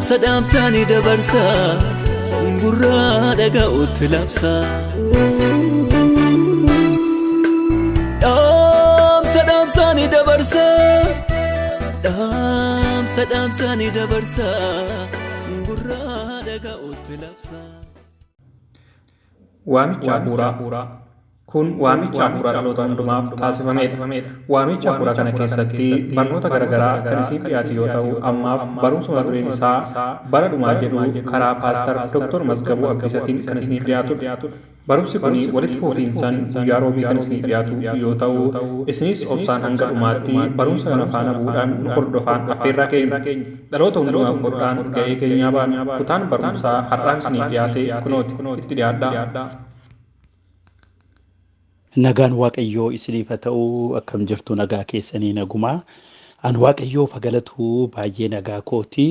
Sadamsani dabarsa gurra dhaga'utti labsa Sadamsani dabarsa gurra dhaga'utti labsa Waamicha hafuuraa Kun Waamicha hafuura dhaloota hundumaaf taasifameedha. Waamicha hafuura kana keessatti barnoota garaagaraa kan isiniif dhiyaatu yoo ta'u, ammaaf barumsa dureen isaa bara dhumaa jedhu karaa paastar Dr. Mazgabuu Abdiisaatin kan isiniif dhiyaatudha. Barumsi kun walitti fufiinsan guyyaa roobii kan isiniif dhiyaatu yoo ta'u, isinis obsaan hanga dhumaatti barumsa kana faana bu'uudhaan nu hordofaan affeerraa keenya. Dhaloota hundumaaf godhaan ga'ee keenyaa baana. Kutaan barumsaa har'aaf isiniif dhiyaate kunooti itti dhiyaadhaa. Nagaan Waaqayyoo isiniif haa ta'u akkam jirtu nagaa keessanii nagumaa. An Waaqayyoo fagalatu baay'ee nagaa kooti.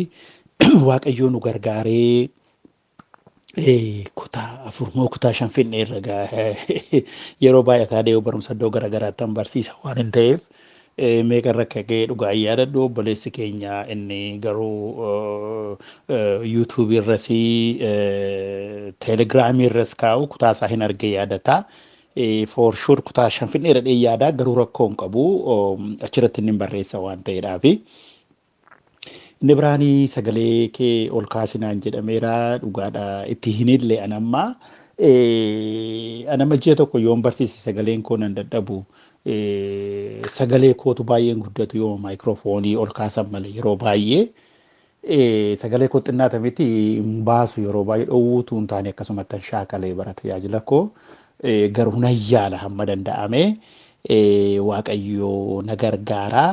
Waaqayyoo nu gargaaree kutaa afurmoo kutaa shan finnee irra yeroo baay'ataa deemu barumsa iddoo garaagaraatti barsiisa waan hin ta'eef meeqa irra ka'ee dhugaa yaadadhu obboleessi keenya inni garuu yuutuubii irras teelegiraamii irras kaa'u kutaa isaa hin arge yaadata. For sure kutaa shan finnee irra yaada garuu rakkoo hin qabu achirratti inni barreessa waan ta'eedhaafi. Inni biraanii sagalee kee ol kaasinaan jedhameera dhugaadha itti hinillee anamma ji'a tokko yoon barsiise sagaleen koo nan dadhabu sagalee kootu baay'een guddatu yoo maayikiroofoonii ol kaasan malee yeroo baay'ee sagalee koo xinnaata miti hin baasu yeroo baay'ee dhoowwuutu hin taane akkasumatti shaakalee bara tajaajila koo garuu nan yaala hamma danda'ame Waaqayyoo na gargaaraa.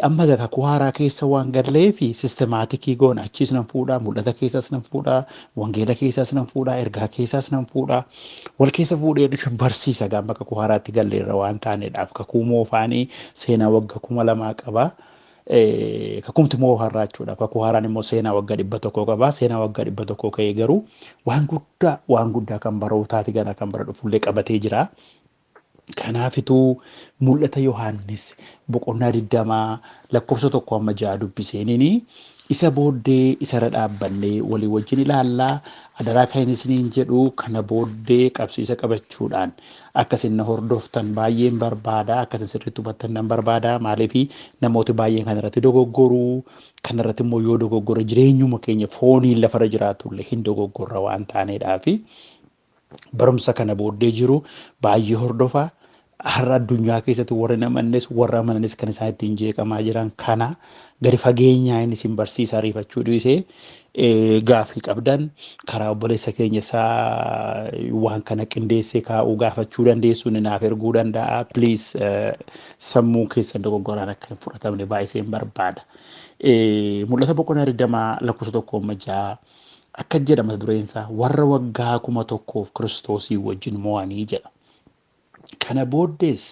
Amma kakuu haaraa keessa waan gallee fi sistemaatikii goona achiis nan fuudhaa mul'ata keessas nan fuudhaa wangeela keessas nan fuudhaa ergaa keessas nan fuudhaa wal keessa fuudhee barsiisa gaafa kakuu haaraatti galleerra waan taaneedhaaf kakuu moofaanii seenaa waggaa 2000 qaba. Kakumti moo harraachuudha kakuu haaraan immoo seenaa waggaa 100 qaba seenaa waggaa 100 ka'ee garuu waan guddaa kan barootaati gara kan bara dhufullee qabatee jira. Kanaafituu mul'ata Yohaannis boqonnaa 20 lakkoofsa 1-6 dubbiseenini isa booddee isarra dhaabbannee walii wajjin ilaallaa adaraa kan isiniin jedhu kana booddee qabsiisa qabachuudhaan akkasin na hordoftan baay'een barbaada akkasin sirriitti hubattan nan barbaada maaliifi namooti baay'een kanarratti dogoggoruu kanarratti immoo yoo dogoggora jireenyuma keenya fooniin lafarra jiraatullee hin dogoggorra waan taaneedhaafi barumsa kana booddee jiru baay'ee hordofa. Har'a addunyaa keessatti warra namannis warra amananis kan isaan ittiin jeeqamaa jiran kana gadi fageenyaan isin barsiisaa ariifachuu dhiisee gaaffii qabdan karaa obboleessa keenya isaa waan kana qindeessee kaa'uu gaafachuu dandeessuun naaf erguu danda'a. Please sammuu keessan dogoggoraan akka hin fudhatamne baay'iseen barbaada. Mul'ata boqonnaa 20 lakkoofsa 1-6 akka jedhama dureen isaa warra waggaa 1000 Kiristoosii wajjin mo'anii jedha. Kana booddees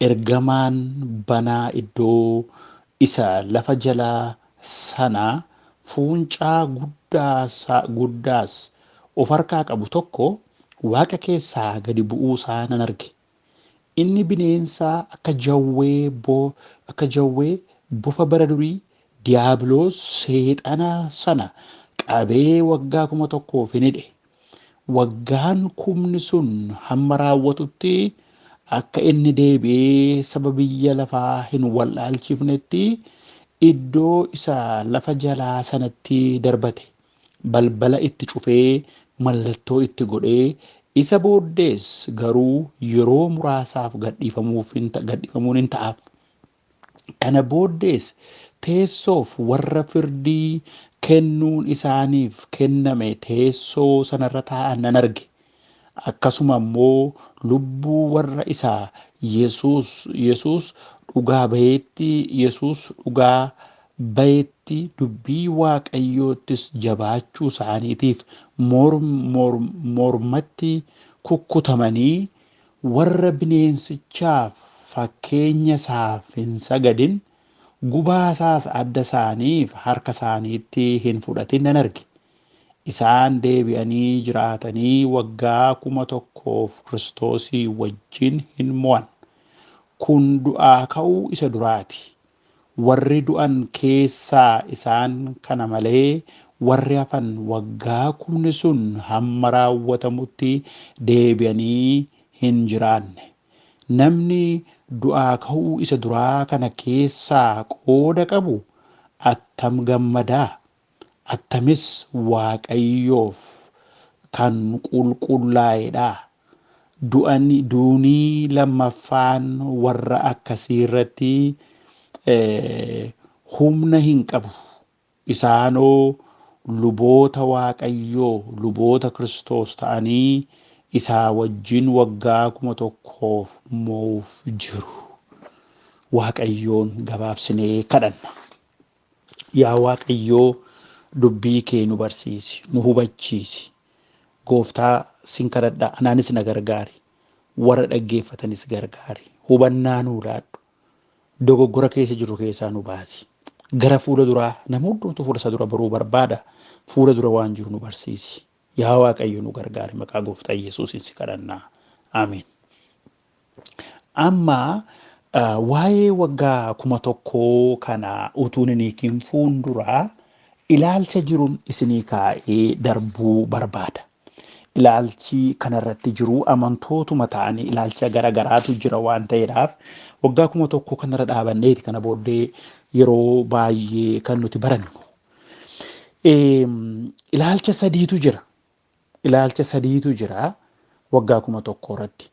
ergamaan banaa iddoo isa lafa jalaa sana fuuncaa guddaas of harkaa qabu tokko waaqa keessaa gadi bu'uu isaa nan arge. Inni bineensa akka jawwee bofa bara durii diiyaabiloos seexana sana qabee waggaa 1000 finidhe. Waggaan 1000 sun hamma raawwatutti akka inni deebi'ee saba biyya lafaa hin wallaalchifnetti iddoo isa lafa jalaa sanatti darbate balbala itti cufee mallattoo itti godhee isa booddees garuu yeroo muraasaaf gadhiifamuun hin ta'aaf. Kana booddees teessoof warra firdii kennuun isaaniif kenname teessoo sanarra taa'an nan arge. Akkasuma immoo lubbuu warra isaa Yesuus dhugaa baheetti dhugaa baheetti dubbii waaqayyoottis jabaachuu isaaniitiif mormatti kukkutamanii warra bineensichaaf fakkeenya isaaf hin sagadin gubaa isaas adda isaaniif harka isaaniitti hin fudhatin nan arge. Isaan deebi'anii jiraatanii waggaa 1,000 Kiristoosii wajjin hin mo'an. Kun du'aa ka'uu isa duraati. Warri du'an keessaa isaan kana malee warri hafan waggaa 1000 sun hamma raawwatamutti deebi'anii hin jiraanne. Namni du'aa ka'uu isa duraa kana keessaa qooda qabu attam gammadaa, attamis Waaqayyoof kan qulqullaa'edha. Duunii lammaffaan warra akkasii irratti humna hin qabu. Isaanoo luboota Waaqayyoo, luboota Kiristoos ta'anii isaa wajjin waggaa 1,000 mo'uuf jiru. Waaqayyoon gabaabsinee kadhanna. Yaa Waaqayyoo, dubbii kee nu barsiisi, nu hubachiisi. Gooftaa sin kadhadha, anaanis na gargaari. Warra dhaggeeffatanis gargaari. Hubannaa nuu laadhu. Dogoggora keessa jiru keessaa nu baasi. Gara fuula duraa nama hundumtuu fuula isa dura baruu barbaada. Fuula dura waan jiru nu barsiisi. Yaa Waaqayyo nu gargaari, maqaa Gooftaa Yesuusiin si kadhannaa. Ameen. Amma waa'ee waggaa 1,000 kana utuun hin hiikin fuulduraa ilaalcha jiruun isinii kaa'ee darbuu barbaada. Ilaalchi kanarratti jiru amantootuma ta'anii ilaalcha garaagaraatu jira waan ta'eedhaaf waggaa 1,000 kanarra dhaabanneeti kana booddee yeroo baay'ee kan nuti barannu. Ilaalcha sadiitu jira. Ilaalcha sadiitu jira waggaa 1,000 irratti.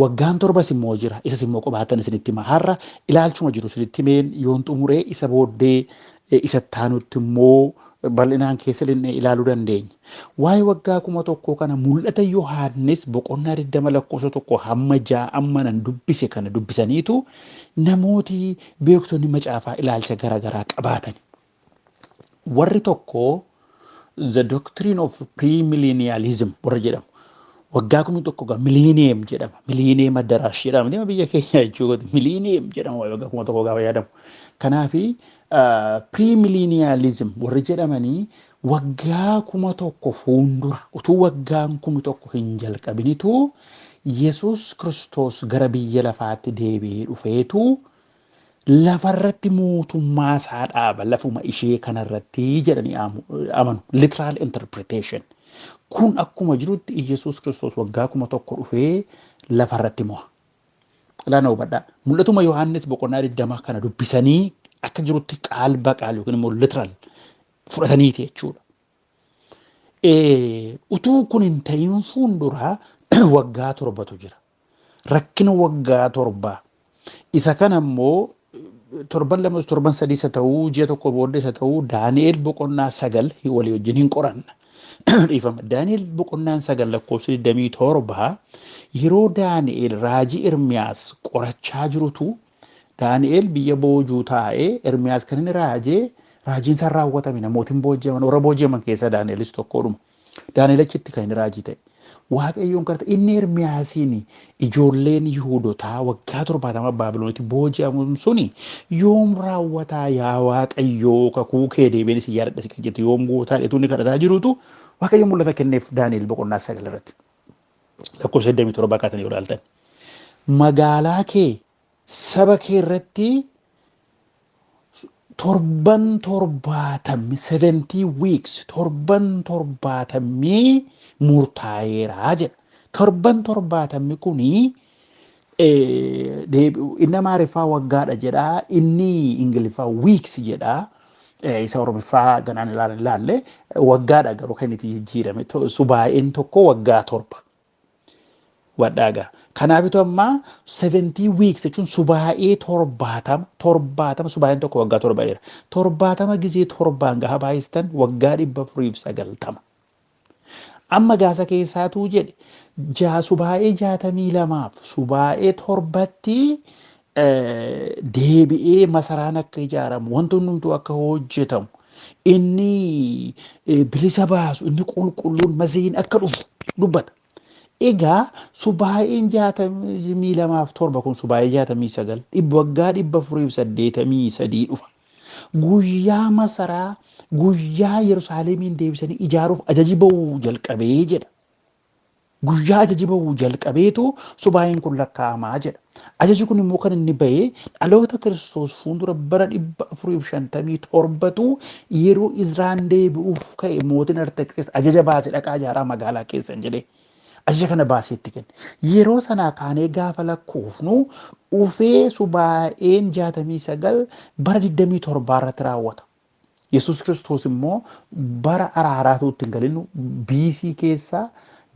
Waggaan torbas immoo jira. Isas immoo qobaatan isinitti hima. Har'a ilaalchuma jiru isinitti himeen yoon xumuree isa booddee isa taanutti immoo bal'inaan keessa ilaaluu dandeenya. Waa'ee waggaa 1,000 kana mul'ata Yohaannis boqonnaa 20 hamma 6 amma nan dubbise kana dubbisaniitu namooti beektonni macaafaa ilaalcha garaagaraa qabaatan. Warri tokko the doctrine of premillennialism warra jedhamu. Waggaa 1,000 millennium jedhama. Millennium addarash jedhama. Deema biyya keenya jechuudha. Millennium jedhama waggaa 1,000 gaafa yaadamu. Kanaafi premillennialism warri jedhamanii waggaa 1,000 fuuldura utuu waggaan 1,000 hin jalqabinitu Yesuus Kiristoos gara biyya lafaatti deebi'ee dhufeetu lafarratti mootummaa isaa dhaaba lafuma ishee kanarratti jedhanii amanu. Literal interpretation. Kun akkuma jirutti Yesuus Kiristoos waggaa 1,000 dhufee lafarratti mo'a. Ilaana hubadhaa. Mul'atuma Yohaannis boqonnaa 20 kana dubbisanii akka jirutti qaal baqaal yookiin immoo literal fudhataniiti jechuudha. Utuu kun hin ta'in fuulduraa waggaa 7tu jira. Rakkina waggaa 7. Isa kana immoo torban 2 torban 3 isa ta'uu ji'a tokko booddee isa ta'uu Daani'el boqonnaa 9 walii wajjin hin qoranna. Dhiifama. Daani'el boqonnaan 9 lakkoofsa 27 yeroo Daani'el raajii Ermiyaas qorachaa jirutu Daani'el biyya boojuu taa'ee Ermiyaas kan inni raajiin isaa raawwatame namootiin booji'aman warra booji'aman keessa Daani'elis tokkodhuma. Daani'el achitti kan inni raajii ta'e. Waaqayyoon kadhata inni Ermiyaasiin ijoolleen Yihuudotaa waggaa 70 Baabiloonitti booji'amuun suni yoom raawwataa yaa Waaqayyoo kakuu kee deebiin si yaadadha si kan jettu yoom gootaa dheetu inni kadhataa jirutu Waaqayyoon mul'ata kenneef Daani'el boqonnaa 9 irratti. Lakkoofsa 27 kaatanii yoo ilaaltan. Magaalaa kee saba kee irratti torban 70 weeks torban 70 murtaa'eeraa jedha. Torban 70 kunii inni Amaariffaa waggaadha jedhaa inni Ingiliffaa weeks jedhaa. Isa Oromiffaa ganaan ilaalle waggaadha garuu kan itti jijjiirame subaa'een tokko waggaa 7. Wadhaagaa. Kanaafitu amma 70 weeks jechuun subaa'ee 70 subaa'een tokko waggaa 7 jira. 70 gizee 7 gaha baay'istan waggaa 490. Amma gaasa keessaatuu jedhe subaa'ee 62 subaa'ee 7 deebi'ee masaraan akka ijaaramu wanti hundumtuu akka hojjetamu inni bilisa baasu inni qulqulluun maziin akka dhufu dubbata. Egaa subaa'een 62 kun subaa'ee 69 waggaa 483 dhufa. Guyyaa masaraa guyyaa Yerusaalemiin deebisanii ijaaruuf ajaji ba'uu jalqabee jedha. Guyyaa ajaji ba'uu jalqabeetu subaa'een kun lakkaa'amaa jedha. Ajaji kun immoo kan inni ba'ee dhaloota Kiristoos fuuldura bara 457tu yeroo Izraan deebi'uuf ka'e mootiin Artaksaas ajaja baase dhaqaa ijaaraa magaalaa keessan jedhee. Ajaja kana baaseetti kenne. Yeroo sanaa kaanee gaafa lakkoofnu dhufee subaa'een 69 bara 27 irratti raawwata. Yesuus Kiristoos immoo bara araaraatu ittiin galinu BC keessaa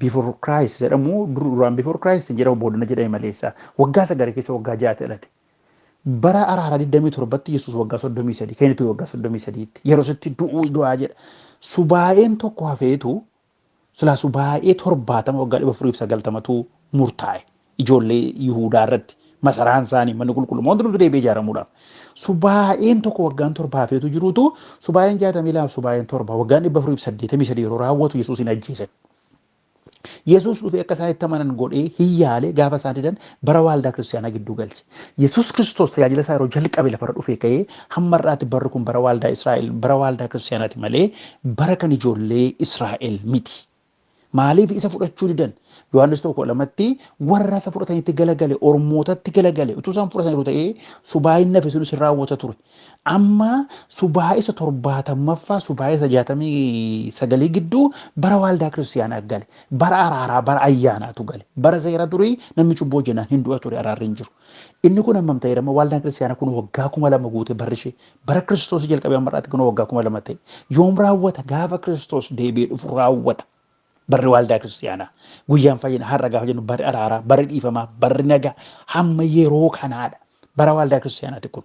before Christ jedhamu duraan before Christ jedhamu boodana jedhame maleessa waggaa 9 keessa waggaa 6 dhalate. Bara araaraa 27tti Yesuus waggaa 33 kennitu waggaa 33tti yeroo sitti du'aa jedha. Subaa'een tokko hafeetu silaa subaa'ee 70 waggaa 490tu murtaa'e ijoollee Yihuudaa irratti masaraan isaanii manni qulqullummaa hundumtuu deebi'ee ijaaramuudhaaf. Subaa'een tokko waggaan 7 hafeetu jirutu subaa'een 62 subaa'een 7 waggaan 483 yeroo raawwatu Yesuusin ajjeesan. Yesuus dhufee akka isaan itti amanan godhee hiyyaale gaafa isaan didan bara waaldaa kiristaanaa gidduu galche. Yesuus Kiristoos tajaajila isaa yeroo jalqabe lafarra dhufee ka'ee hamma har'aatti barri kun bara waaldaa Israa'el bara waaldaa kiristaanaati malee bara kan ijoollee Israa'el miti. Maaliif isa fudhachuu didan? Yohaannis 1:2tti warra isa fudhatanitti galagale ormootatti galagale utuu isaan fudhataniiru ta'ee subaa'in nafe sun isin raawwata ture. Amma subaa'ee 70ffaa subaa'ee 69 gidduu bara waaldaa kiristaanaa gale. Bara araaraa bara ayyaanaatu gale. Bara seera durii namni cubboo hojjenaan hin du'a ture araarri hin jiru. Inni kun hammam ta'e dhamma waaldaan kiristaanaa kun waggaa 2000 guute barri ishee bara Kiristoos jalqabee amma har'aatti kun waggaa 2000 ta'e. Yoom raawwata gaafa Kiristoos deebi'ee dhufu raawwata. Barri waaldaa kiristaanaa guyyaan fayyina har'a gaafa jennu barri araaraa barri dhiifamaa barri nagaa hamma yeroo kanaadha. Bara waaldaa kiristaanaati kun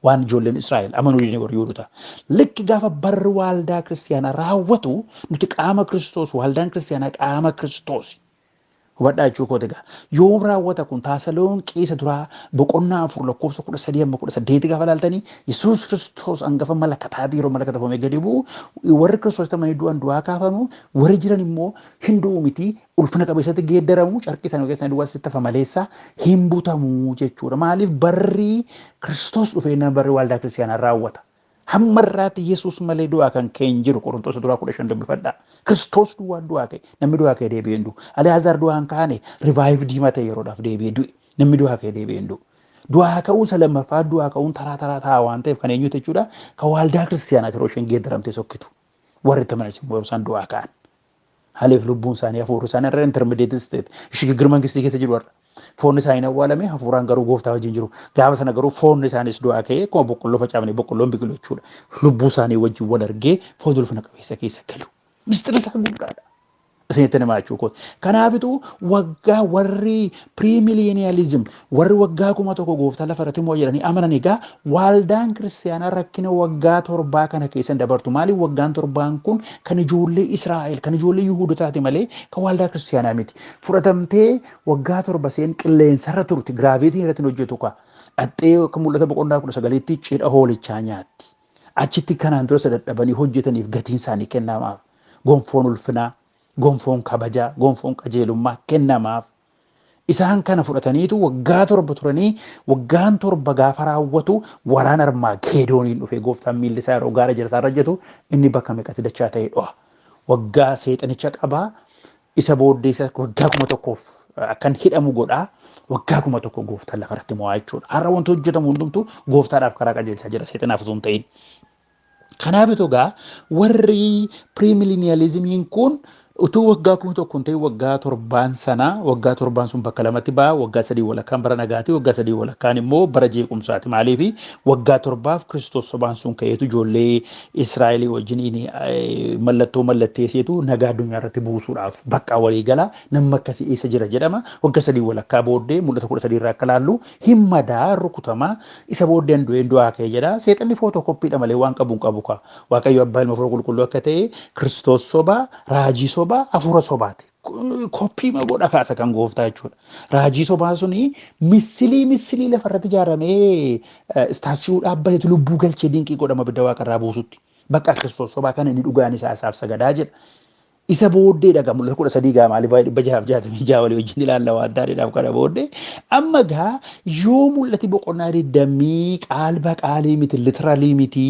waan ijoolleen Israa'el amanuu diinee warri Yihuudotaa. Likki gaafa barri waaldaa kiristaanaa raawwatu nuti qaama Kiristoos waaldaan kiristaanaa qaama Kiristoos. Hubadhaa jechuu kooti egaa yoom raawwata kun Tasaloniqee duraa boqonnaa 4 lakkoofsa 13-18 gaafa ilaaltanii Yesuus Kiristoos hangafa malakataati yeroo malakatafamee gadi bu'u warri Kiristoos tamanii du'aa kaafamu warri jiran immoo hin du'u miti ulfina qabeessatti geeddaramu carqii isaanii keessatti duwwaa sittafa maleessa hin butamu jechuudha. Maaliif barri Kiristoos dhufee barri waaldaa kiristaanaa raawwata. Hamma irraatti Yesuus malee du'aa kan ka'e jiru Qorontos 15 dubbifadhaa. Kiristoos du'aa ka'e namni du'aa ka'e deebi'ee hin du'u. Aliyaazaar du'aan kaane rivaayiv diimate yeroodhaaf deebi'ee du'e namni du'aa ka'e deebi'ee hin du'u. Du'aa ka'uu isa lammaffaa du'aa ka'uun taraa ta'a waan ta'eef kan eenyuuti jechuudha kan waaldaa kiristaanaa yeroo isheen geeddaramtee sokkitu warri itti amanan immoo yeroo isaan du'aa ka'an. Haleef lubbuun isaanii hafuurri isaanii irra intermediate state shigigir mangistii keessa jiru warra. Foonni isaanii awwaalame hafuuraan garuu gooftaa wajjin jiru. Gaafa sana garuu foonni isaaniis du'aa ka'ee akkuma boqqolloo facaafanii boqqolloon biqilu jechuudha. Lubbuu isaanii wajjin wal argee foon ulfina qabeessa keessa galu. Mistira isaa guddaadha. Isinitti namaa jechuudha. Kanaafitu waggaa warri premillennialism warri waggaa 1000 gooftaa lafa irratti immoo jedhanii amanan egaa waaldaan kiristaanaa rakkina waggaa 7 kana keessa dabartu. Maaliif waggaan 7 kun kan ijoollee Israa'el kan ijoollee Yihuudotaati malee kan waaldaa kiristaanaa miti. Fudhatamtee waggaa 7 seen qilleensarra turti giraavitiin irratti hojjetu kaa. Dhattee kan mul'ata boqonnaa 19tti cidha hoolichaa nyaatti. Achitti kanaan dura dadhabanii hojjetaniif gatiin isaanii kennamaaf. Gonfoon ulfinaa gonfoon kabajaa gonfoon qajeelummaa kennamaaf. Isaan kana fudhataniitu waggaa 7 turanii waggaan 7 gaafa raawwatu waraan armaa Geedooniin dhufee gooftaan miilli isaa yeroo gaara jirasaa rajjatu inni bakka meeqatti dachaa ta'ee dho'a. Waggaa seexanicha qabaa isa booddee isa waggaa 1000f akkan hidhamu godhaa waggaa 1000 gooftaan lafa irratti mo'aa jechuudha. Har'a wanti hojjetamu hundumtu gooftaadhaaf karaa qajeelchaa jira seexanaaf osoo hin ta'in. Kanaafitu egaa warri premillennialismiin kun utuu waggaa 1000 ta'e waggaa 7 sana waggaa 7 sun bakka lamatti ba'a waggaa 3 walakkaan bara nagaati waggaa 3 walakkaan immoo bara jeequmsaati. Maaliif waggaa 7f Kiristoos sobaan sun ka'eetu ijoollee Israa'el wajjin mallattoo mallatteesseetu nagaa addunyaa irratti buusuudhaaf bakka walii gala namni akkasii eessa jira jedhama. Waggaa 3 walakkaa booddee mul'ata 13 irraa akka laallu hin madaa rukutama isa booddee du'aa ka'e jedha. Seexanni footokoppiidha malee waan qabu hin qabu ka. Waaqayyo abbaa ilma fura qulqulluu akka ta'e Kiristoos soba raajii soba sobaa hafuura sobaati. Koppii godha kaasa kan gooftaa jechuudha. Raajii sobaa suni misilii lafarratti ijaaramee istaasiyuu dhaabbatetu lubbuu galchee dinqii godhama bidda waaqarraa buusutti. Bakka Kiristoos sobaa kana inni dhugaan isaaf sagadaa jedha. Isa booddee dhaga mul'ata 13 gaa maaliif 666 walii wajjin ilaalla waan taa'eedhaaf kana booddee amma gaa yoo mul'ati boqonnaa 20 qaalba qaalii miti litiraalii miti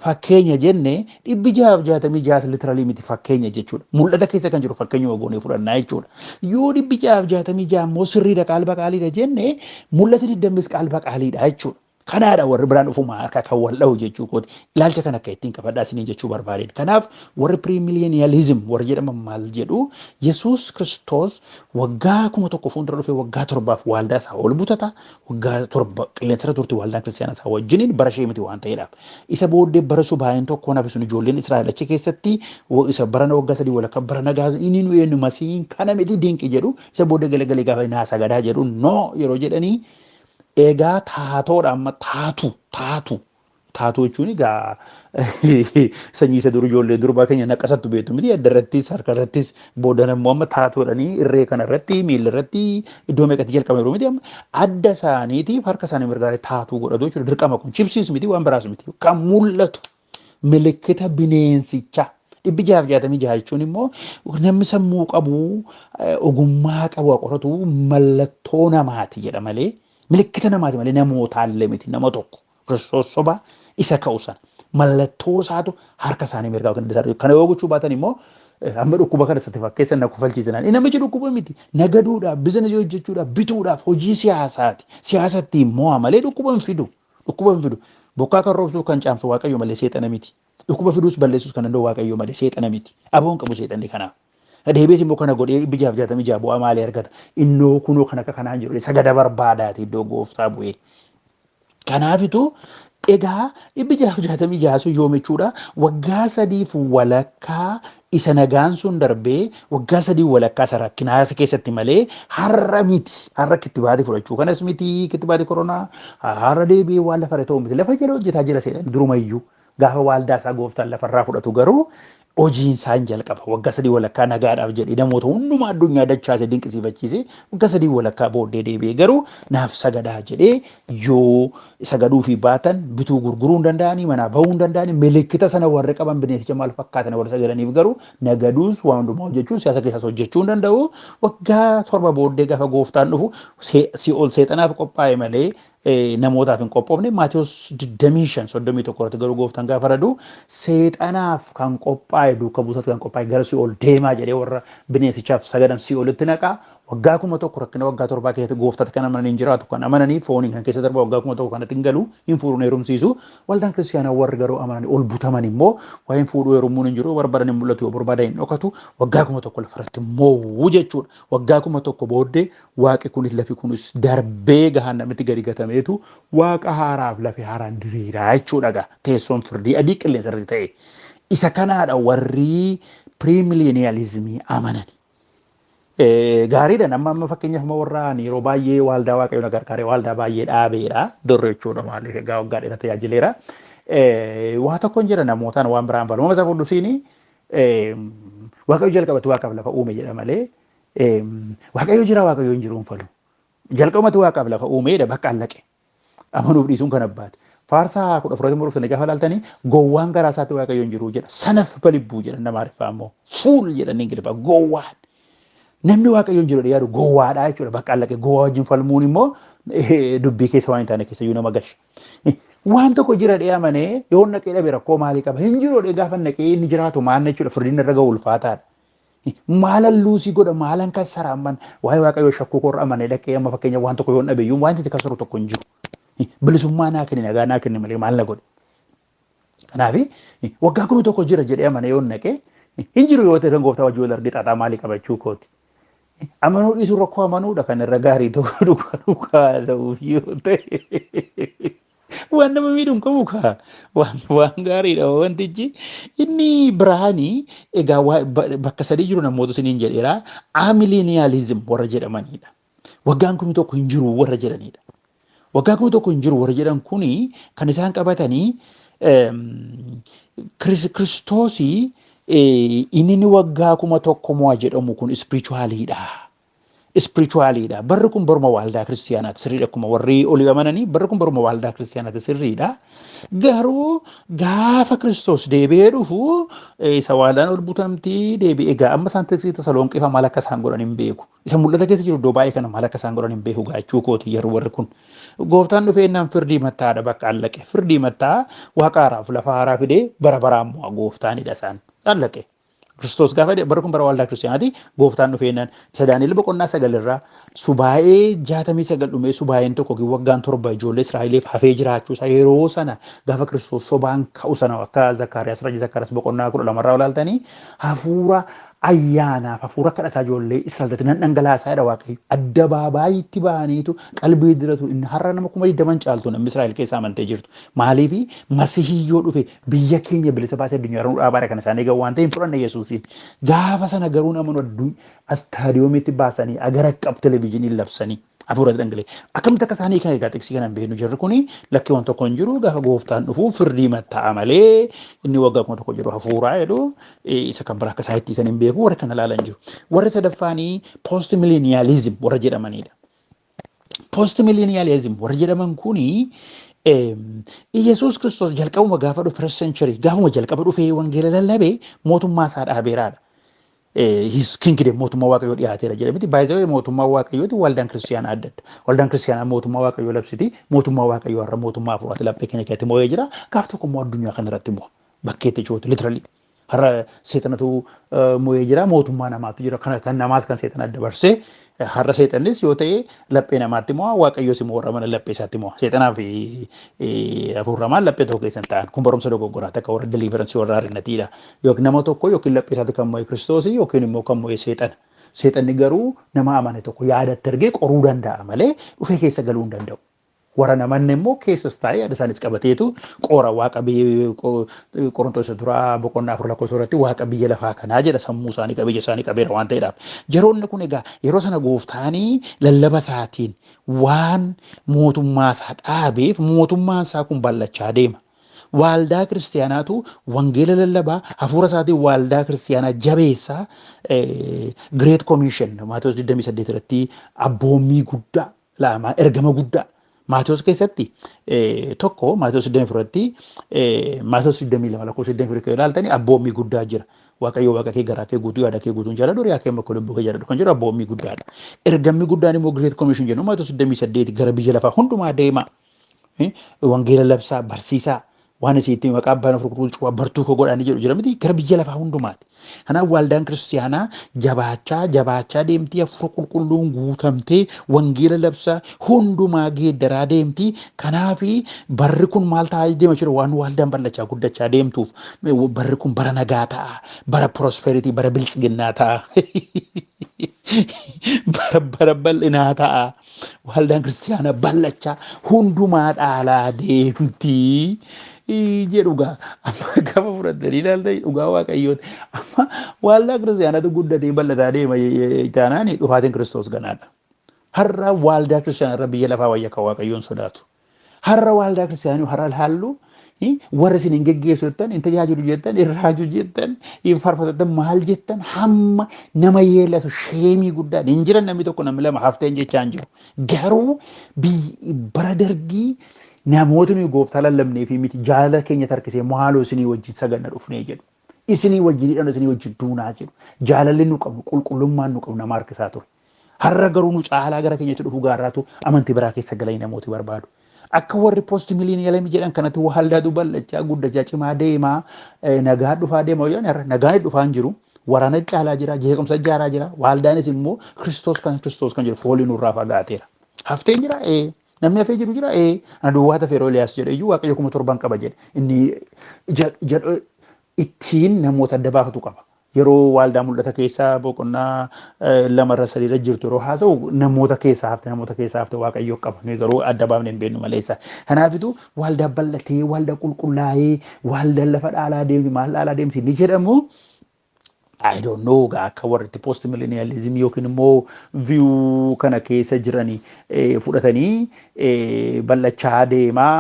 fakkeenya jenne 666 litiraalii miti fakkeenya jechuudha. Mul'ata keessa kan jiru fakkeenya goonee fudhannaa jechuudha. Yoo 666 immoo sirriidha qaalba qaaliidha jenne mul'ati 20 qaalba qaaliidha jechuudha. Kanaadha warri biraan dhufuma harka kan wal dha'u jechuu kooti. Ilaalcha kana akka ittiin qabadhaa isiniin jechuu barbaadeen. Kanaaf warri piriimileeniyalizim warri jedhaman maal jedhu Yesuus Kiristoos waggaa 1000 fuuldura dhufee waggaa 7 waaldaa isaa ol butata. Waggaa 7 qilleensarra turte waaldaan kiristaanaa isaa wajjiniin bara ishee miti waan ta'eedhaaf. Isa booddee bara subaayeen tokko naaf sun ijoolleen Israa'el achi keessatti isa barana waggaa 3 walakkaa barana gaasa inni nu eenyu masiin kana miti dinqi jedhu isa booddee galagalee gaafa naa sagadaa jedhu no yeroo jedhanii egaa taatoodha amma taatu jechuun egaa sanyii isa dur ijoollee durbaa keenya naqasattu beektu miti adda irrattis harka irrattis booda immoo amma taatoodhanii irree kana irratti miila irratti iddoo meeqatti jalqabe yeroo miti amma adda isaaniitiif harka isaanii mirgaaree taatuu godhatu jechuudha dirqama kun chibsiis miti waan biraas miti kan mul'atu milikkita bineensichaa. 666 jechuun immoo namni sammuu qabu ogummaa qabu qoratu mallattoo namaati jedha malee. Milikkita namaati malee namootaallee miti nama tokko Kiristoos soba isa ka'u sana mallattoo isaatu harka isaanii mirgaa kan dhiyaatu kana yoo gochuu baatan immoo amma dhukkuba kana satti fakkeessan na kufalchiisan namichi dhukkuba miti nagaduudhaaf bizinasii hojjechuudhaaf bituudhaaf hojii siyaasaati siyaasatti immoo malee dhukkuba hin fidu bokkaa kan roobsuuf kan caamsu waaqayyo malee seexana miti dhukkuba fiduus balleessuus kan danda'u waaqayyo malee seexana miti aboon qabu seexanni kanaaf. Deebiis immoo kana godhee 666 bu'aa maalii argata? Innoo kunoo kan akka kanaan jiru sagada barbaadaati iddoo gooftaa bu'ee. Kanaafitu egaa 666 sun yoomichuudha waggaa 3 walakkaa isa nagaan sun darbee waggaa 3 walakkaa isa rakkinaa keessatti malee har'a miti har'a kittibaatee fudhachuu kanas miti kittibaatee koronaa har'a deebi'ee waan lafa irra ta'u miti lafa jala hojjetaa jira seetan durumayyuu gaafa waaldaa isaa gooftaan lafarraa fudhatu garuu. Hojiin isaan jalqaba waggaa 3 walakkaa nagaadhaaf jedhee namoota hundumaa addunyaa dachaase dinqisiifachiise waggaa 3 walakkaa booddee deebi'ee garuu naaf sagadaa jedhee yoo sagaduufi baatan bituu gurguruu hin danda'anii manaa bahuu hin danda'anii milikkita sana warri qaban bineensicha maal fakkaatan warra sagadaniif garuu nagaduus waan hundumaa hojjechuu siyaasa keessaas hojjechuu hin danda'u waggaa 7 booddee gaafa gooftaan dhufu si'ol seexanaaf qophaa'e malee. Namootaaf hin qophoofne Maatiyus 25:31 irratti garuu gooftaan gaafa radu seexanaaf kan qophaa'e duuka buusatu kan qophaa'e gara si'ol deemaa jedhee warra bineensichaaf sagadan si'olitti naqaa waggaa 1000 rakkina waggaa 7 keessatti gooftaatti kan amanan hin jiraatu kan amananii fooniin kan keessa darba waggaa 1000 kanatti hin galu hin fuudhuun heerumsiisu waldaan kiristaanaa warri garuu amananii ol butaman immoo waa'een fuudhuu heerumuun hin jiru barbaadan hin mul'atu yoo barbaadan hin dhokatu waggaa 1000 lafarratti immoo jechuudha waggaa 1000 booddee waaqi kunis lafi kunis darbee gahaannamitti gadi gatameetu waaqa haaraaf lafi haaraan diriiraa jechuudha teessoon firdii adii qilleensa irratti ta'e isa kanaadha warri piriimileeniyalizimii amanan. Gaariidha amma fakkeenyaaf warraan yeroo baay'ee waaldaa waaqayyoon gargaaree waaldaa baay'ee dhaabeera dorre jechuudha maaliif egaa waggaa dheeraa tajaajileera. Waa tokko hin jira namootaan waan biraan falu masa fudhusiini waaqayyo jalqabatti waaqaaf lafa uume jedha malee waaqayyo jira waaqayyo hin jiru hin falu. Jalqabatti waaqaaf lafa uumeedha bakka allaqe amanuuf dhiisuun kan abbaate. Faarsaa 14 muruuf gaafa laaltanii gowwaan garaa isaatti waaqayyo hin jiru jedha sanaf balibbuu jedha nama ariifaa immoo fuul jedhanii ingilifaa gowwaan. Namni waaqayyo hin jiru yaadu gowwaadhaa jechuudha bakka allaqe gowwaa wajjin falmuun immoo dubbii keessa waan hin taane keessa iyyuu nama gasha. Waan tokko jira amanee yoo naqee dhabe rakkoo maalii qaba hin jiru gaafa naqee inni jiraatu maal jechuudha firdiin irra ga'u ulfaataadha. Maalan luusii godha maalan kan saraamman waa'ee waaqayyoo shakkuu korra amanee dhaqee amma fakkeenya waan tokko yoo dhabe iyyuu wanti kan saru tokko hin jiru. Bilisummaa naa kenni nagaa naa kenni malee maal na godhe. Kanaaf waggaa 1000 jira jedhee amanee yoo naqee hin jiru yoo ta'e gooftaa wajjin wal argee xaaxaa maalii qabachuu kooti. Amanuu dhiisuu rakkoo amanuudha kan irra gaarii ta'uu dhugaa ta'uuf yoo ta'e. Waan nama miidhuun qabu waan gaariidha wantichi inni biraanii egaa bakka sadii jiru namoota isiniin jedheera amillennialism warra jedhamanidha. Waggaan 1000 hin jiru warra jedhanidha. Waggaa 1000 hin jiru warra jedhan kuni kan isaan qabatanii Kiristoosii inni ni waggaa kuma tokko mo'a jedhamu kun spiritualiidha. Spiritualiidha. Barri kun baruma waldaa kiristiyaanaati sirriidha. Akkuma warri olii amananii barri kun baruma waldaa kiristiyaanaati sirriidha. Garuu gaafa Kiristoos deebi'ee dhufu isa waldaan ol butamtii deebi'ee egaa amma isaan teksii Tasalonqee maal akka isaan godhan hin beeku. Isa mul'ata keessa jiru iddoo baay'ee kana maal akka isaan godhan hin beeku gaachuu kooti yeroo warri kun. Gooftaan dhufee innaan firdii mattaadha bakka allaqe. Firdii mattaa waaqa haaraaf lafa haaraa fidee bara baraan mo'a gooftaanidha isaan. Allaqe. Kiristoos gaafa bara kun bara waldaa kiristiyaanaati gooftaan dhufeenaan isa Daani'el boqonnaa 9 irraa subaayee 69 dhumee subaayeen tokko waggaan 7 ijoollee Israa'eliif hafee jiraachuu isaa yeroo sana gaafa Kiristoos sobaan ka'u sana akka Zakkaariyaas raajii Zakkaariyaas boqonnaa 12 irraa ilaaltanii hafuura ayyaanaaf hafuura kadhataa ijoollee Israa'elitti nan dhangalaasaadha waaqayyo adda baabaayitti ba'aniitu qalbii diratu inni har'a nama 20 caaltu namni Israa'el keessa amantee jirtu maaliif masihiyyoo dhufe biyya keenya bilisa baasee addunyaa irraa dhaabaadha kan isaan eegan waan ta'eef fudhanne Yesuusiin gaafa sana garuu namoonni astaadiyoomitti baasanii agara qab televezyiinii labsanii hafuura dhangalee akkamitti akka isaanii kan eegaa teksii kana beeknu jirru kuni lakkeewwan tokko hin jiru gaafa gooftaan dhufu firdii matta'a malee inni waggaa kuma tokko jiru hafuuraa jedhu isa kan biraa akka isaaniitti kan hin beeku warra kana ilaalan jiru. Warri sadaffaanii post millennialism warra jedhamanidha. Post millennialism warra jedhaman kuni Yesuus Kiristoos jalqabuma gaafa dhufe first century gaafuma jalqaba dhufee wangeela lallabee mootummaa isaa dhaabeeraadha. His kingdom mootummaa waaqayyoo dhiyaateera jedhamti. Baay'ee mootummaa waaqayyooti waldaan kiristiyaanaa adda adda. Waldaan kiristiyaanaa mootummaa waaqayyoo labsiti. Mootummaa waaqayyoo har'a mootummaa hafuuraatti laphee keenya keessatti moo'ee jira. Gaaf tokko immoo addunyaa kanarratti mo'a. Bakkeetti jiruuti literally. Har'a seexanatu moo'ee jira. Mootummaa namaatu jira. Kan namaas kan seexana dabarsee har'a seexannis yoo ta'e laphee namaatti mo'a waaqayyoos immoo warra mana laphee isaatti mo'a. Seexanaa fi hafuuramaan laphee tokko keessan ta'an kun barumsa dogoggoraati akka warra deliverance warra arinnatiidha. Yookiin nama tokko yookiin laphee isaatti kan mo'e Kiristoosii yookiin immoo kan mo'e seexana. Seexanni garuu nama amane tokko yaadatti ergee qoruu danda'a malee dhufee keessa galuu hin danda'u. Warra namanne immoo keessas taa'ee yaada isaanis qabateetu qoora waaqa biyya Qorontoos duraa boqonnaa 4 lakkoofsa irratti waaqa biyya lafaa kanaa jedha sammuu isaanii qabeenya isaanii qabeera waan ta'eedhaaf. Yeroonni kun egaa yeroo sana gooftaanii lallaba isaatiin waan mootummaa isaa dhaabeef mootummaan isaa kun bal'achaa deema. Waldaa kiristiyaanaatu wangeela lallabaa hafuura isaatiin waldaa kiristiyaanaa jabeessaa Great Commission Maatewos 28 irratti abboommii guddaa lama ergama guddaa Maatewos keessatti tokko Maatewos 24 irratti Maatewos 22 lakkoofsa 24 ilaaltanii abboommii guddaa jira. Waaqayyo waaqa kee garaa kee guutuu yaada kee guutuun jaalladhu riyaa kee makka lubbuu kee jaalladhu kan jiru abboommii guddaadha. Ergamni guddaan immoo Great Commission jennu Maatewos 28 gara biyya lafaa hundumaa deema. Wangeela labsaa barsiisaa waan isiitti maqaa abbaan of qulqulluu bartuu koo godhanii jedhu jira miti gara biyya lafaa hundumaati. Kanaaf waldaan kiristiyaanaa jabaachaa deemtii hafuura qulqulluun guutamtee wangeela labsaa hundumaa geeddaraa deemtii. Kanaaf barri kun maal ta'aa deema jira waan waldaan bal'achaa guddachaa deemtuuf barri kun bara nagaa ta'a, bara prosperity, bara biltsiginnaa ta'a. Bara bal'inaa ta'a. Waldaan kiristiyaanaa bal'achaa hundumaa dhaalaa deemtii. Jedhugaa amma gaafa fudhatanii ilaaltan dhugaa waaqayyooti. Amma waldaa kiristiyaanaatu guddatee bal'ataa deema taanaan dhufaatiin Kiristoos ganaadha. Har'a waldaa kiristiyaanaa biyya lafaa wayya kan waaqayyoon sodaatu. Har'a waldaa kiristiyaanii har'a haallu warra isin hin geggeessu jettan, hin tajaajilu jettan, hin raaju jettan, hin faarfatan maal jettan hamma nama yeellasu sheemii guddaan hin jiran namni tokko namni lama hafteen jechaa hin jiru. Garuu bara dargii namootni gooftaa lallabnee fi miti jaalala keenya tarkisee maaloo isinii wajjin saganna dhufnee jedhu. Isinii wajjin hidhannu isinii wajjin duunaa jedhu. Jaalalli nu qabnu qulqullummaan nu qabnu nama harkisaa ture. Har'a garuu nu caalaa gara keenyatti dhufu gaarraatu amantii biraa keessa galanii namooti barbaadu. Akka warri post millennialism jedhan kanatti waldaatu bal'achaa guddachaa cimaa deemaa nagaa dhufaa deema yoo nagaan dhufaa hin jiru. Waraana caalaa jira, jeequmsa jaaraa jira. Waldaanis immoo Kiristoos kan jiru foolii nurraa fagaateera. Hafteen jira namni hafee jiru jira ana duwwaa tafee Eeliyaas jedhe iyyuu waaqayyo 7,000 qaba jedhe inni ittiin namoota adda baafatu qaba. Yeroo waldaa mul'ata keessaa boqonnaa 2-3 jirtu yeroo haasa'u namoota keessaa hafte waaqayyo qaba. Nuyi garuu adda baafnee hin beeknu maleessa. Kanaafitu waldaa bal'atee waldaa qulqullaa'ee waldaa lafa dhaalaa deemti maal dhaalaa deemti ni jedhamu. I don't know akka warri post millennialism yookiin immoo view kana keessa jiranii fudhatanii ballachaa deemaa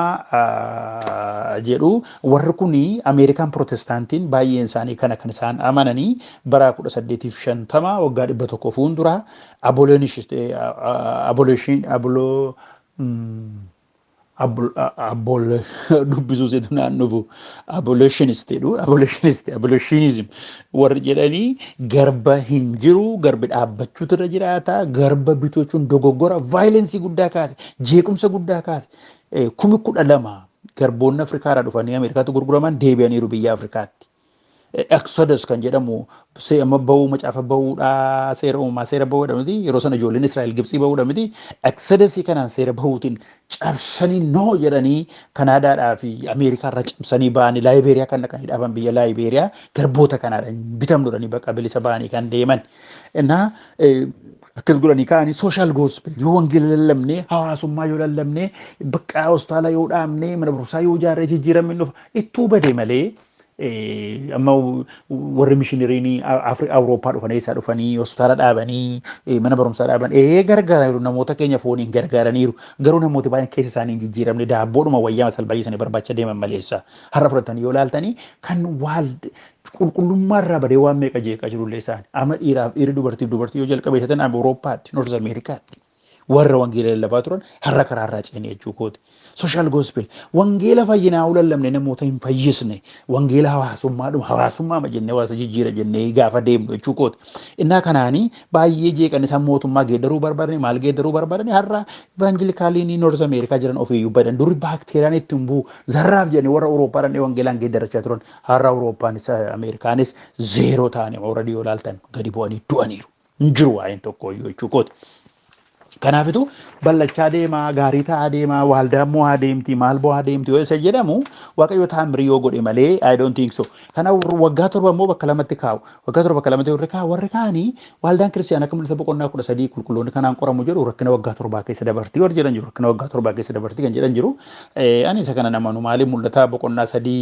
jedhu warri kuni American Protestantiin baay'een isaanii kana kan isaan amananii bara 1850 waggaa 100 fuuldura dubbisuusitu naannufu abolitionism warri jedhanii garba hin jiru garbi dhaabbachuutu irra jiraata garba bitachuun dogoggora vaayilensii guddaa kaase jeequmsa guddaa kaase 12,000 garboonni Afrikaarraa dhufanii Ameerikaatti gurguraman deebi'aniiru biyya Afrikaatti. Exodus kan jedhamu amma bahuu macaafa bahuudhaa seera uumaa seera bahuudha miti yeroo sana ijoolleen Israa'el Gibxii bahuudha miti Exodus kanaan seera bahuutiin cabsanii noo jedhanii Kanaadaadhaa fi Ameerikaarraa cabsanii ba'anii Laayibeeriyaa kan dhaqanii dhaaban biyya Laayibeeriyaa garboota kanaadhaan bitamnudhanii bakka bilisa ba'anii kan deeman. Innaa akkas godhanii ka'anii social gospel yoo wangeela lallabnee hawaasummaa yoo lallabnee bakka hospitaala yoo dhaabnee mana barumsaa yoo ijaarree jijjiiramne dhufa ittuu badee malee. Amma warri mishineriin Awurooppaa dhufanii eessaa dhufanii hospitaala dhaabanii mana barumsaa dhaaban gargaaraniiru namoota keenya fooniin gargaaraniiru garuu namooti baay'een keessa isaanii hin jijjiiramne daabboodhuma wayyaa salbaayisanii barbaacha deeman maleessa har'a fudhatanii yoo laaltanii kan qulqullummaa irraa badee waan meeqa jeeqaa jirullee isaanii amma dhiiraaf dhiirri dubartii yoo jalqabeessatan Awurooppaatti Noorz Ameerikaatti warra wangeela lallabaa turan har'a karaarraa ceenee jechuu kooti. Social gospel wangeela fayyinaa lallabne namoota hin fayyisne wangeela hawaasummaa jennee hawaasa jijjiira jennee gaafa deemnu jechuu kooti. Innaa kanaanii baay'ee jeeqan isaan mootummaa geeddaruu barbaadani maal geeddaruu barbaadani har'a evangelikaaliin Noorz Ameerikaa jiran ofiiyyuu badan durri baakteeriyaan ittiin bu'u zarraaf jedhanii warra Awurooppaadhaan wangeelaan geeddarachaa turan har'a Awurooppaanis Ameerikaanis zeeroo ta'anii warra dhiyoo laaltan gadi bu'anii du'aniiru. Hin jiru waa'een tokkoyyuu jechuu kooti. Kanaafitu ballachaa deemaa gaarii ta'aa deemaa waaldaa mo'aa deemti maal mo'aa deemti yoo isa jedhamu waaqayyo taamirii yoo godhe malee I don't think so. Kana waggaa torba immoo bakka lamatti kaa'u waggaa torba bakka lamatti warri kaanii waaldaan kiristiyaanaa akka mul'ata boqonnaa 13 qulqulloonni kanaan qoramu jedhu rakkina waggaa torbaa keessa dabartii warri jedhan jiru rakkina waggaa torbaa keessa dabartii kan jedhan jiru ani isa kana namanu maaliif mul'ata boqonnaa 3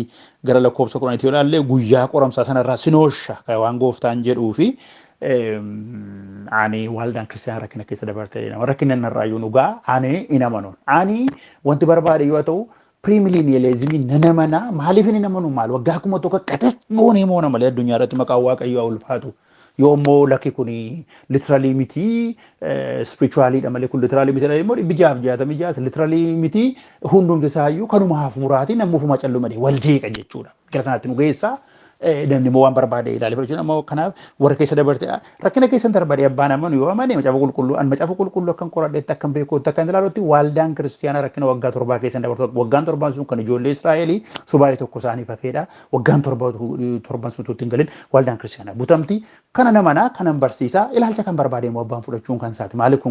gara lakkoofsa 10 yoo ilaalle guyyaa qoramsaa sanarraa sinoosha waan gooftaan jedhuu fi ani waldaan kiristiyaanaa rakkina keessa dabartee rakkina narraayyuu dhugaa ani hin amanuun ani wanti barbaade yoo ta'u pirimiliniyeelizimii nana mana maaliif hin amanu maal waggaa kuma tokko qaxee goonee moona malee addunyaa irratti maqaan waaqayyoo ulfaatu yoo immoo lakki kun literally miti spiritually malee kun literally miti immoo dhibbijaaf jaatamii jaas literally miti hundumti isaayyuu kanuma hafuuraati namuufuma callu malee waldeeqa jechuudha gara sanaatti nu geessaa. Namni immoo waan barbaade ilaalee jechuudha immoo kanaaf warra keessa dabarte rakkina keessan darbadee abbaan amanu yoo amane macaafa qulqulluu akkan qoradheetti akkan beekuutti akkan ilaalutti waaldaan kiristiyaanaa rakkina waggaa torbaa keessan dabarte waggaan torbaan sun kan ijoollee Israa'elii subaalee tokko isaanii fafeedha waggaan torban sun tuutti hin galin waaldaan kiristiyaanaa butamti kana namanaa kanan barsiisaa ilaalcha kan barbaade immoo abbaan fudhachuun kan isaati maaliif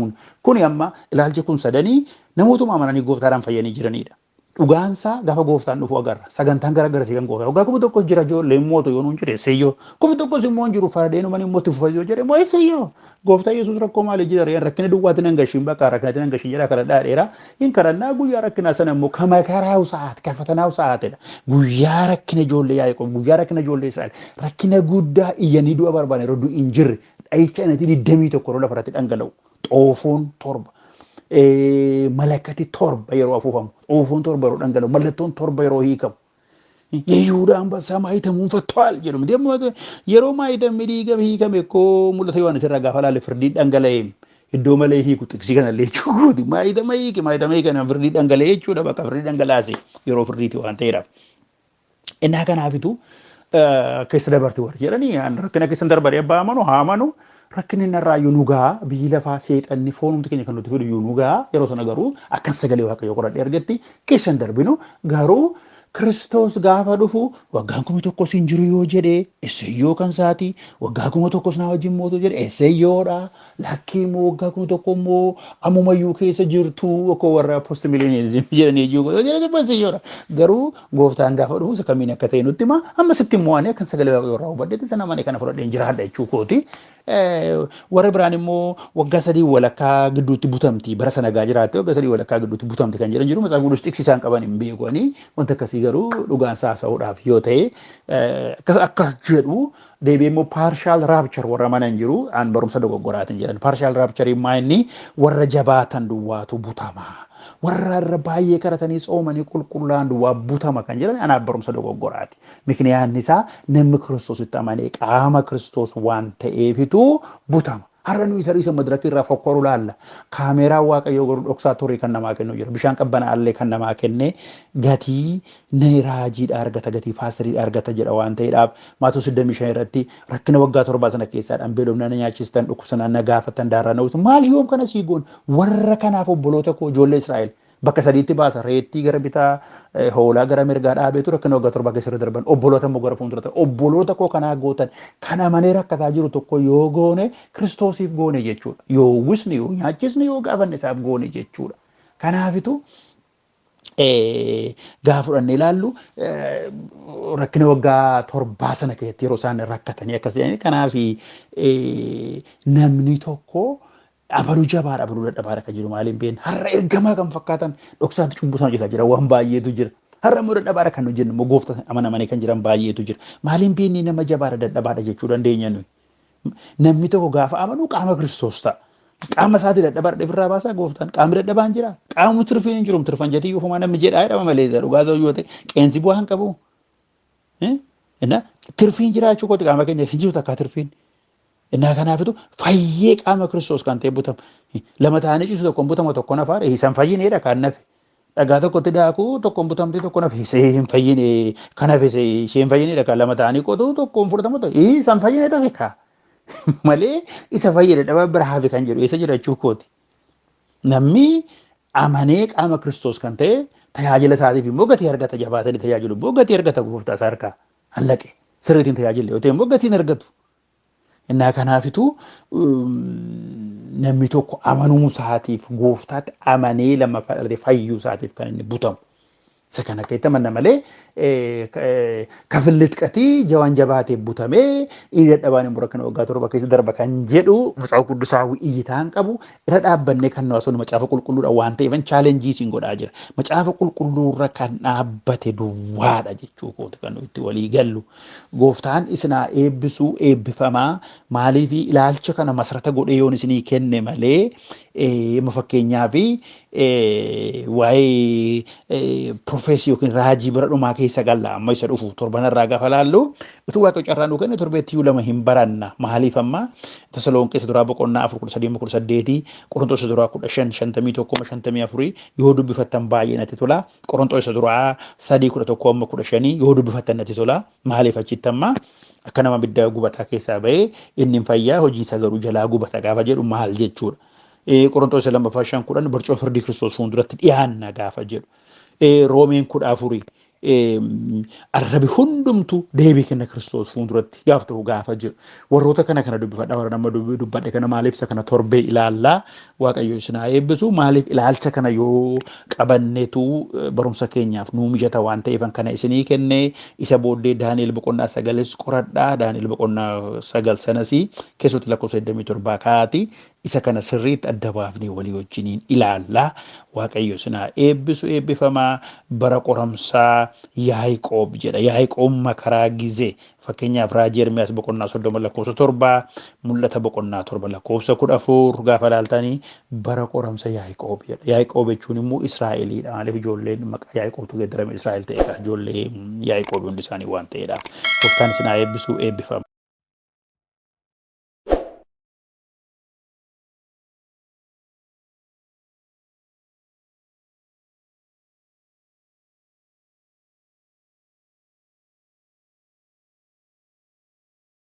kun amma ilaalchi kun sadanii namootuma amananii gooftaadhaan fayyanii jiranidha. Dhugaansaa gaafa gooftaan dhufu agarra sagantaan garaagarasii kan gooftaa waggaa kuma tokko jira ijoollee mootu yoo nuun jedhe seeyyoo kuma tokkos immoo hin jiru faradeen mani immoo itti fufa yoo jedhe immoo seeyyoo gooftaa Yesuus rakkoo maalii jira rakkina duwwaatti nan gashiin bakka rakkinatti nan gashiin jedha kana dhaadheera hin kadhannaa guyyaa rakkinaa sana immoo kama karaa'u sa'aati kafatanaa'u sa'aatidha guyyaa rakkina ijoollee Yaaqoob guyyaa rakkina ijoollee Israa'el rakkina guddaa iyyanii du'a barbaane yeroo du'i hin jirre dha'icha inatii 21 yeroo lafarratti dhangala'u xoofoon torba. Malakati torba yeroo afuufamu xoofoon torba yeroo dhangala'u mallattoon torba yeroo hiikamu yeeyuudhaan basaa maayitamuun fatwaal jedhamu deemu yeroo maayitamni dhiigame hiikame koo mul'ata yoo asirraa gaafa laalle firdii dhangala'ee iddoo malee hiiku xiqsii kanallee jechuudha maayitama hiikame firdii dhangala'ee jechuudha bakka firdii dhangalaase yeroo firdiiti waan ta'eedhaaf. Innaa kanaafitu keessa dabartii warri jedhanii rakkina keessan darbadee abbaa amanu haa amanu. Rakkinni narraa yoo nugaa biyyi lafaa seexanni foonumti keenya kan nuti fidhu yoo nugaa yeroo sana garuu akkan sagalee waaqayyoo qoradhee argetti keessan darbinu garuu Kiristoos gaafa dhufu waggaan kuma tokkos hin jiru yoo jedhe eessayyoo kan isaati waggaa kuma tokkos naa wajjin mootu jedhe eessayyoodha lakkii immoo waggaa kuma tokko immoo ammumayyuu keessa jirtu akkoo warra post millennialism jedhanii iyyuu eessayyoodha garuu gooftaan gaafa dhufu isa kamiin akka ta'e nutti hima amma sitti immoo ani akkan sagalee waaqayyoo irraa hubadhetti sana mane kana fudhadheen jiraadha jechuu kooti. Warra biraan immoo waggaa 3 walakkaa gidduutti butamti bara sana gaa jiraatte waggaa 3 walakkaa gidduutti butamti kan jedhan jiru macaafa qulqulluu tiksisaan qaban hin beekanii wanta akkasii irratti garuu dhugaan saasa'uudhaaf yoo ta'e akkas jedhu deebi'ee immoo partial rapture warra manan jiru aan barumsa dogoggoraatiin jedhan partial rapture immaa inni warra jabaatan duwwaatu butama warra irra baay'ee karatanii tsoomanii qulqullaan duwwaa butama kan jedhan anaaf barumsa dogoggoraati mikniyaan isaa namni kiristoositti amanee qaama kiristoos waan ta'eefitu butama. Har'a nuyi sariisa madaraka irraa fokkoruu laalla. Kaameeraa waaqayyoo godhu dhoksaa turii kan namaa kennu jira. Bishaan qabbanaallee kan namaa kenne gatii raajiidha argata gatii paastariidha argata jedha waan ta'eedhaaf maatii 25 irratti rakkina waggaa 7 sana keessaadhaan beelofna nyaachistan dhukkubsanaan na gaafatan daaraa na'uutu maal yoom kana sii goon warra kanaaf obboloota koo ijoollee Israa'el bakka sadiitti baasa reettii gara bitaa hoolaa gara mirgaa dhaabeetu rakkina waggaa 7 keessa darban obboloota immoo gara fuuldura ta'e obboloota koo kanaa gootan kana malee rakkataa jiru tokko yoo goone kiristoosiif goone jechuudha yoo uwwisni yoo nyaachisni yoo gaafanne isaaf goone jechuudha kanaafitu gaafa fudhannee ilaallu rakkina waggaa 7 sana keessatti yeroo isaan rakkatanii akkasii kanaaf namni tokko abaluu jabaadha abaluu dadhabaadha kan jiru maaliin beekne har'a ergamaa kan fakkaatan dhoksaatti cubbutaan hojjetaa jira waan baay'eetu jira har'a immoo dadhabaadha kan hojjennu immoo gooftaa amanamanii kan jiran baay'eetu jira maaliin beekne nama jabaadha dadhabaadha jechuu dandeenya nuyi namni tokko gaafa amanu qaama kiristoos ta'a. Qaama isaatii dadhabaadha ifirraa baasaa gooftaan qaamni dadhabaan jira qaamni turfiin hin jiru turfan jetii yoo namni jedhaa jedhama malee dhugaa isaa yoo ta'e qeensi bu'aa hin qabu. Turfiin jiraachuu kooti qaama keenya hin jiru takka turfiin. Innaa kanaafitu fayyee qaama kiristoos kan ta'e butama. Lama ta'anii ciisu tokkoon butama tokkoon afaara hiisan fayyineedha kan nafe. Dhagaa tokkotti daakuu tokkoon butamtee tokkoon hafe hin fayyine kan hafe isheen fayyineedha kan lama ta'anii qotuu tokkoon fudhatama ta'e hiisan fayyineedha beekaa. Malee isa fayyada dhaba bira hafe kan jedhu eessa jiraachuu kooti. Namni amanee qaama kiristoos kan ta'e tajaajila isaatiif immoo gatii argata jabaatanii tajaajilu immoo gatii argata gooftaa isaa harkaa hallaqe sirriitiin tajaajila yoo ta'e immoo gatiin argatu. Innaa kanaafitu namni tokko amanuu isaatiif gooftaatti amanee lammaffaa dhalatee fayyuu isaatiif kan inni butamu. Isa kana keessatti amanna malee kafillixqatii jawaan jabaatee butamee inni dadhabaan immoo rakkina waggaa 7 keessa darba kan jedhu macaafa quddusaa iyyitaan qabu irra dhaabbannee kan nu macaafa qulqulluudha waan ta'eef chaalenjii siin godhaa jira. Macaafa qulqulluurra kan dhaabbate duwwaadha jechuu kooti kan nuti walii gallu. Gooftaan isinaa eebbisuu eebbifamaa maaliif ilaalcha kana masrata godhee yoon isinii kenne malee fakkeenyaaf waa'ee profeesii yookiin raajii bira dhumaa keessa galla amma isa dhufu torban irraa gaafa laallu utuu waaqayyo carraa nuu kenne torbeetti lama hin baranna maaliif amma Tasaloniqee duraa boqonnaa 4:3-8 Qorontos duraa 15:51-54 yoo dubbifattan baay'ee natti tola Qorontos duraa 3:11-15 yoo dubbifattan natti tola maaliif achitti amma akka nama biddaa gubataa keessaa ba'ee inni fayyaa hojii isa garuu jalaa gubata gaafa jedhu maal jechuudha. Qorontos 2:5 barcuma firdii kiristoos fuulduratti dhiyaanna gaafa jedhu. Roomeen 14 arrabi hundumtu deebii kenna kiristoos fuulduratti gaaf ta'u gaafa jedhu. Warroota kana dubbifadha warra nama dubbadhe kana maaliif isa kana torbee ilaallaa waaqayyo isinaa eebbisu maaliif ilaalcha kana yoo qabannetu barumsa keenyaaf nuu mijata waan ta'eef kana isinii kenne isa booddee Daani'el boqonnaa 9 qoradhaa Daani'el boqonnaa 9 sanas keessatti lakkoofsa 27 kaati. Isa kana sirriitti adda baafnee walii wajjiniin ilaallaa waaqayyo isinaa eebbisu eebbifamaa bara qoramsaa Yaaqoob jedha. Yaaqoob makaraa gizee fakkeenyaaf raajii Ermiyaas boqonnaa 30 lakkoofsa 7 mul'ata boqonnaa 7 lakkoofsa 14 gaafa ilaaltanii bara qoramsa Yaaqoob jedha. Yaaqoob jechuun immoo Israa'eliidha. Maaliif ijoolleen maqaa Yaaqoobtu geeddarame Israa'el ta'e ijoollee Yaaqoob hundi isaanii waan ta'eedhaaf. Gooftaan isinaa eebbisu eebbifama.